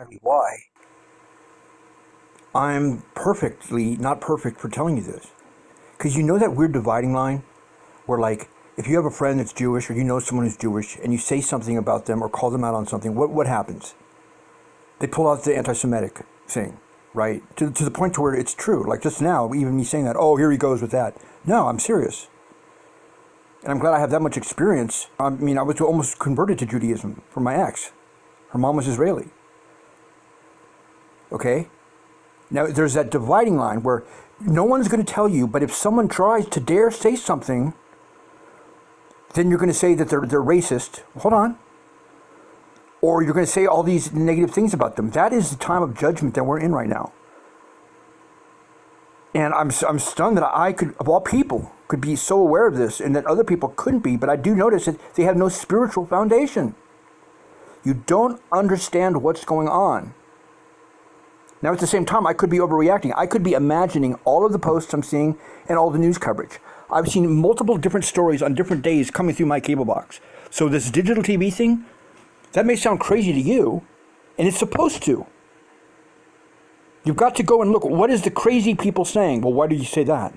exactly why I'm perfectly not perfect for telling you this. Because you know that weird dividing line where, like, if you have a friend that's Jewish or you know someone who's Jewish and you say something about them or call them out on something, what happens? They pull out the anti-Semitic thing, right? To the point to where it's true. Like just now, even me saying that, oh, here he goes with that. No, I'm serious. And I'm glad I have that much experience. I mean, I was almost converted to Judaism from my ex. Her mom was Israeli. Okay? Now, there's that dividing line where no one's going to tell you, but if someone tries to dare say something, then you're going to say that they're racist. Hold on. Or you're going to say all these negative things about them. That is the time of judgment that we're in right now. And I'm stunned that I could, of all people, could be so aware of this and that other people couldn't be, but I do notice that they have no spiritual foundation. You don't understand what's going on. Now, at the same time, I could be overreacting. I could be imagining all of the posts I'm seeing and all the news coverage. I've seen multiple different stories on different days coming through my cable box. So this digital TV thing, that may sound crazy to you, and it's supposed to. You've got to go and look. What is the crazy people saying? Well, why do you say that?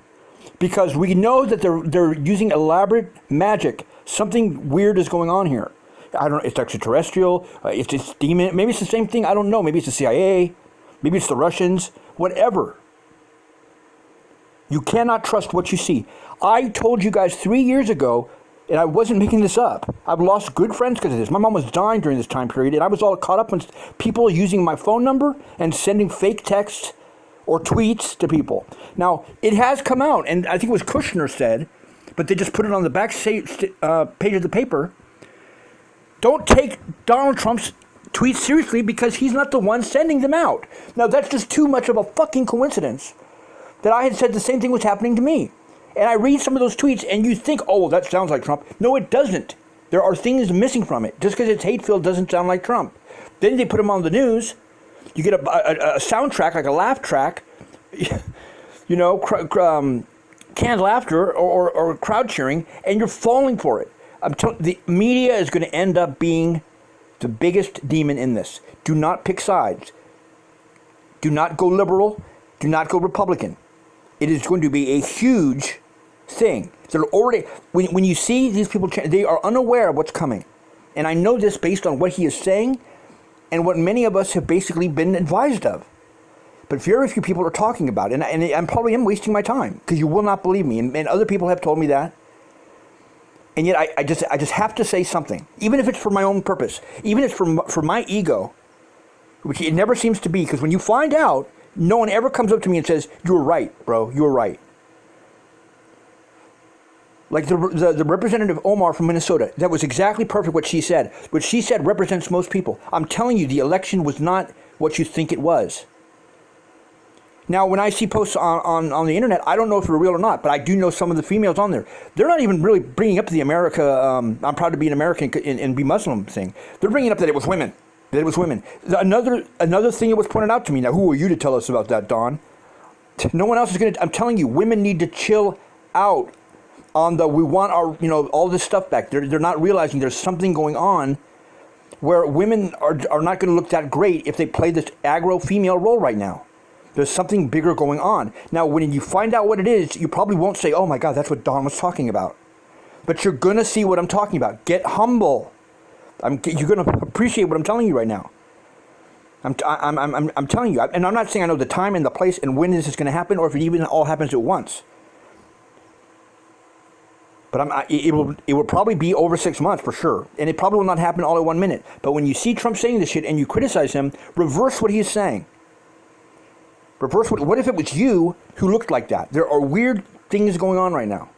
Because we know that they're using elaborate magic. Something weird is going on here. I don't know. It's extraterrestrial. It's demon. Maybe it's the same thing. I don't know. Maybe it's the CIA. Maybe it's the Russians. Whatever. You cannot trust what you see. I told you guys 3 years ago, and I wasn't making this up. I've lost good friends because of this. My mom was dying during this time period, and I was all caught up on people using my phone number and sending fake texts or tweets to people. Now, it has come out, and I think it was Kushner said, but they just put it on the back page of the paper. Don't take Donald Trump's tweets seriously because he's not the one sending them out. Now, that's just too much of a fucking coincidence that I had said the same thing was happening to me. And I read some of those tweets and you think, oh, well, that sounds like Trump. No, it doesn't. There are things missing from it. Just because it's hate-filled doesn't sound like Trump. Then they put him on the news. You get a soundtrack, like a laugh track, you know, canned laughter or crowd cheering, and you're falling for it. The media is going to end up being the biggest demon in this. Do not pick sides. Do not go liberal. Do not go Republican. It is going to be a huge thing. They're already, when you see these people, they are unaware of what's coming. And I know this based on what he is saying and what many of us have basically been advised of. But very few people are talking about it. And I probably am wasting my time because you will not believe me. And other people have told me that. And yet I just have to say something, even if it's for my own purpose, even if it's for my ego, which it never seems to be, because when you find out, no one ever comes up to me and says, you were right, bro, you were right. Like the Representative Omar from Minnesota, that was exactly perfect what she said. What she said represents most people. I'm telling you, the election was not what you think it was. Now, when I see posts on the internet, I don't know if they're real or not, but I do know some of the females on there. They're not even really bringing up the America, I'm proud to be an American and be Muslim thing. They're bringing up that it was women. That it was women. Another thing that was pointed out to me. Now, who are you to tell us about that, Don? No one else is going to. I'm telling you, women need to chill out on we want our, all this stuff back. They're not realizing there's something going on where women are not going to look that great if they play this aggro female role right now. There's something bigger going on. Now, when you find out what it is, you probably won't say, oh my God, that's what Don was talking about. But you're going to see what I'm talking about. Get humble. You're going to appreciate what I'm telling you right now. I'm telling you, and I'm not saying I know the time and the place and when this is going to happen, or if it even all happens at once. But it will probably be over 6 months for sure, and it probably will not happen all at 1 minute. But when you see Trump saying this shit and you criticize him, reverse what he is saying. Reverse what if it was you who looked like that? There are weird things going on right now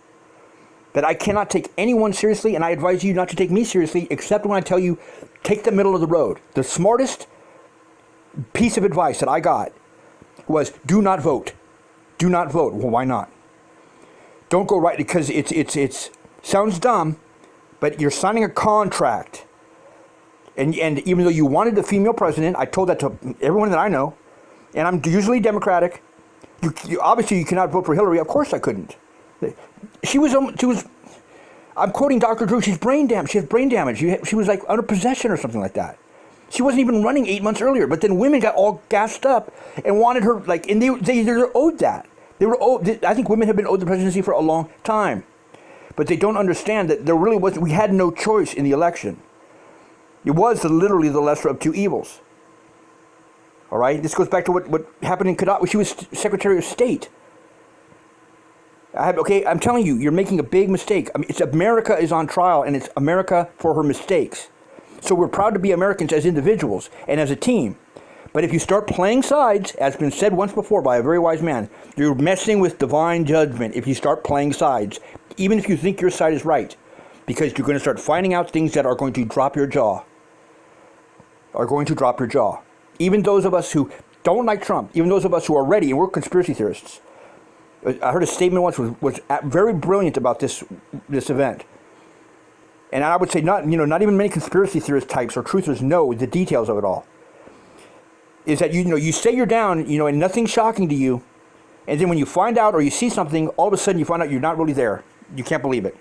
that I cannot take anyone seriously, and I advise you not to take me seriously, except when I tell you, take the middle of the road. The smartest piece of advice that I got was, do not vote. Do not vote. Well, why not? Don't go right, because it's sounds dumb, but you're signing a contract. And even though you wanted a female president, I told that to everyone that I know, and I'm usually Democratic. You obviously you cannot vote for Hillary. Of course I couldn't. She was. I'm quoting Dr. Drew. She's brain damaged. She has brain damage. She was like under possession or something like that. She wasn't even running 8 months earlier. But then women got all gassed up and wanted her, like, and they're owed that. They were owed. I think women have been owed the presidency for a long time. But they don't understand that there really wasn't, we had no choice in the election. It was literally the lesser of two evils. All right? This goes back to what happened in Gaddafi when she was Secretary of State. I'm telling you, you're making a big mistake. I mean, it's America is on trial, and it's America for her mistakes. So we're proud to be Americans as individuals and as a team. But if you start playing sides, as has been said once before by a very wise man, you're messing with divine judgment if you start playing sides, even if you think your side is right, because you're going to start finding out things that are going to drop your jaw. Even those of us who don't like Trump, even those of us who are ready, and we're conspiracy theorists. I heard a statement once was very brilliant about this event. And I would say not even many conspiracy theorist types or truthers know the details of it all. Is that you say you're down, and nothing's shocking to you, and then when you find out or you see something, all of a sudden you find out you're not really there. You can't believe it.